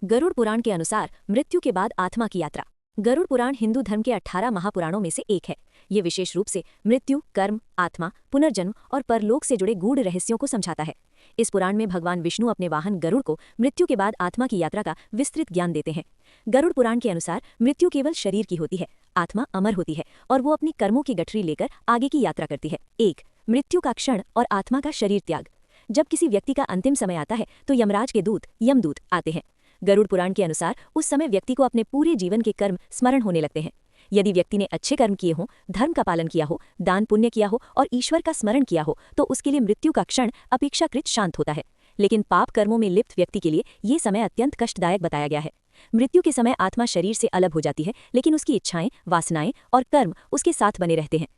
गरुड़ पुराण के अनुसार मृत्यु के बाद आत्मा की यात्रा। गरुड़ पुराण हिंदू धर्म के 18 महापुराणों में से एक है। ये विशेष रूप से मृत्यु, कर्म, आत्मा, पुनर्जन्म और परलोक से जुड़े गूढ़ रहस्यों को समझाता है। इस पुराण में भगवान विष्णु अपने वाहन गरुड़ को मृत्यु के बाद आत्मा की यात्रा का विस्तृत ज्ञान देते हैं। गरुड़ पुराण के अनुसार मृत्यु केवल शरीर की होती है, आत्मा अमर होती है और वो अपनी कर्मों की गठरी लेकर आगे की यात्रा करती है। 1. मृत्यु का क्षण और आत्मा का शरीर त्याग। जब किसी व्यक्ति का अंतिम समय आता है तो यमराज के दूत यमदूत आते हैं। गरुड़ पुराण के अनुसार उस समय व्यक्ति को अपने पूरे जीवन के कर्म स्मरण होने लगते हैं। यदि व्यक्ति ने अच्छे कर्म किए हों, धर्म का पालन किया हो, दान पुण्य किया हो और ईश्वर का स्मरण किया हो तो उसके लिए मृत्यु का क्षण अपेक्षाकृत शांत होता है। लेकिन पाप कर्मों में लिप्त व्यक्ति के लिए ये समय अत्यंत कष्टदायक बताया गया है। मृत्यु के समय आत्मा शरीर से अलग हो जाती है, लेकिन उसकी इच्छाएं, वासनाएं और कर्म उसके साथ बने रहते हैं।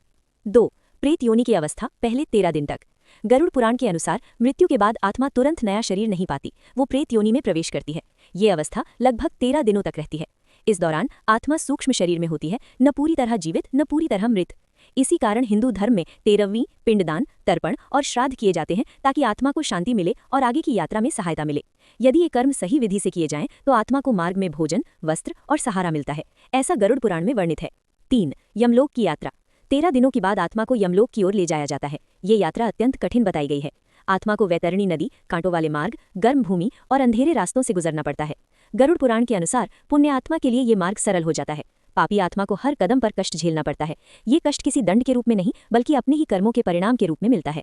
2. प्रेत योनि की अवस्था पहले 13 दिन तक। गरुड़ पुराण के अनुसार मृत्यु के बाद आत्मा तुरंत नया शरीर नहीं पाती, वो प्रेत योनि में प्रवेश करती है। ये अवस्था लगभग 13 दिनों तक रहती है। इस दौरान आत्मा सूक्ष्म शरीर में होती है, न पूरी तरह जीवित न पूरी तरह मृत। इसी कारण हिंदू धर्म में 13वीं पिंडदान, तर्पण और श्राद्ध किए जाते हैं ताकि आत्मा को शांति मिले और आगे की यात्रा में सहायता मिले। यदि ये कर्म सही विधि से किए जाएं तो आत्मा को मार्ग में भोजन, वस्त्र और सहारा मिलता है, ऐसा गरुड़ पुराण में वर्णित है। 3. यमलोक की यात्रा। 13 दिनों के बाद आत्मा को यमलोक की ओर ले जाया जाता है। ये यात्रा अत्यंत कठिन बताई गई है। आत्मा को वैतरणी नदी, कांटों वाले मार्ग, गर्म भूमि और अंधेरे रास्तों से गुजरना पड़ता है। गरुड़ पुराण के अनुसार पुण्य आत्मा के लिए ये मार्ग सरल हो जाता है। पापी आत्मा को हर कदम पर कष्ट झेलना पड़ता है। ये कष्ट किसी दंड के रूप में नहीं बल्कि अपने ही कर्मों के परिणाम के रूप में मिलता है।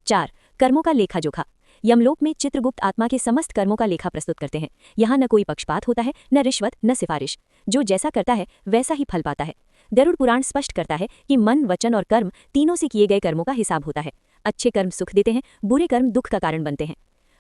4. कर्मों का लेखा जोखा। यमलोक में चित्रगुप्त आत्मा के समस्त कर्मों का लेखा प्रस्तुत करते हैं। यहाँ न कोई पक्षपात होता है, न रिश्वत, न सिफारिश। जो जैसा करता है वैसा ही फल पाता है। गरुड़ पुराण स्पष्ट करता है कि मन, वचन और कर्म तीनों से किए गए कर्मों का हिसाब होता है। अच्छे कर्म सुख देते हैं, बुरे कर्म दुख का कारण बनते हैं।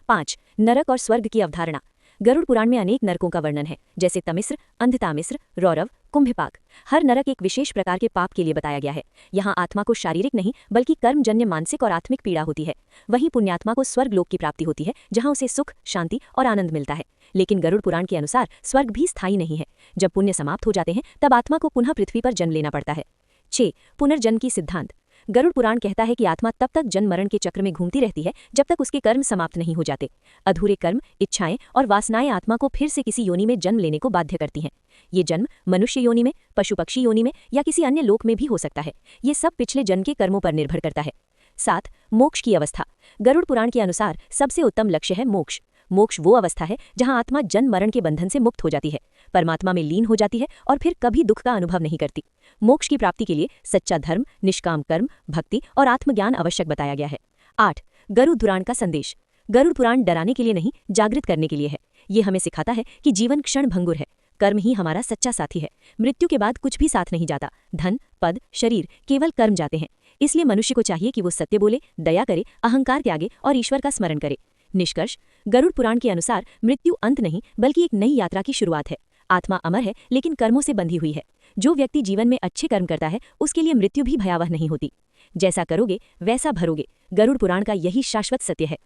5. नरक और स्वर्ग की अवधारणा। गरुड़ पुराण में अनेक नरकों का वर्णन है, जैसे तमिस्र, अंधतामिस्र, रौरव, कुंभिपाक। हर नरक एक विशेष प्रकार के पाप के लिए बताया गया है। यहाँ आत्मा को शारीरिक नहीं बल्कि कर्मजन्य मानसिक और आत्मिक पीड़ा होती है। वहीं पुण्यात्मा को स्वर्ग लोक की प्राप्ति होती है, जहाँ उसे सुख, शांति और आनंद मिलता है। लेकिन गरुड़ पुराण के अनुसार स्वर्ग भी स्थायी नहीं है। जब पुण्य समाप्त हो जाते हैं तब आत्मा को पुनः पृथ्वी पर जन्म लेना पड़ता है। 6. पुनर्जन्म की सिद्धांत। गरुड़ पुराण कहता है कि आत्मा तब तक जन्म मरण के चक्र में घूमती रहती है जब तक उसके कर्म समाप्त नहीं हो जाते। अधूरे कर्म, इच्छाएं और वासनाएं आत्मा को फिर से किसी योनि में जन्म लेने को बाध्य करती हैं। ये जन्म मनुष्य योनि में, पशु पक्षी योनि में या किसी अन्य लोक में भी हो सकता है। ये सब पिछले जन्म के कर्मों पर निर्भर करता है। 7. मोक्ष की अवस्था। गरुड़ पुराण के अनुसार सबसे उत्तम लक्ष्य है मोक्ष। मोक्ष वो अवस्था है जहां आत्मा जन्म मरण के बंधन से मुक्त हो जाती है, परमात्मा में लीन हो जाती है और फिर कभी दुख का अनुभव नहीं करती। मोक्ष की प्राप्ति के लिए सच्चा धर्म, निष्काम कर्म, भक्ति और आत्मज्ञान आवश्यक बताया गया है। 8. गरुड़ पुराण का संदेश। गरुड़ पुराण डराने के लिए नहीं, जागृत करने के लिए है। ये हमें सिखाता है कि जीवन क्षण भंगुर है, कर्म ही हमारा सच्चा साथी है। मृत्यु के बाद कुछ भी साथ नहीं जाता, धन, पद, शरीर, केवल कर्म जाते हैं। इसलिए मनुष्य को चाहिए कि वो सत्य बोले, दया करे, अहंकार त्यागे और ईश्वर का स्मरण करे। निष्कर्ष, गरुड़ पुराण के अनुसार मृत्यु अंत नहीं बल्कि एक नई यात्रा की शुरुआत है। आत्मा अमर है लेकिन कर्मों से बंधी हुई है। जो व्यक्ति जीवन में अच्छे कर्म करता है उसके लिए मृत्यु भी भयावह नहीं होती। जैसा करोगे वैसा भरोगे, गरुड़ पुराण का यही शाश्वत सत्य है।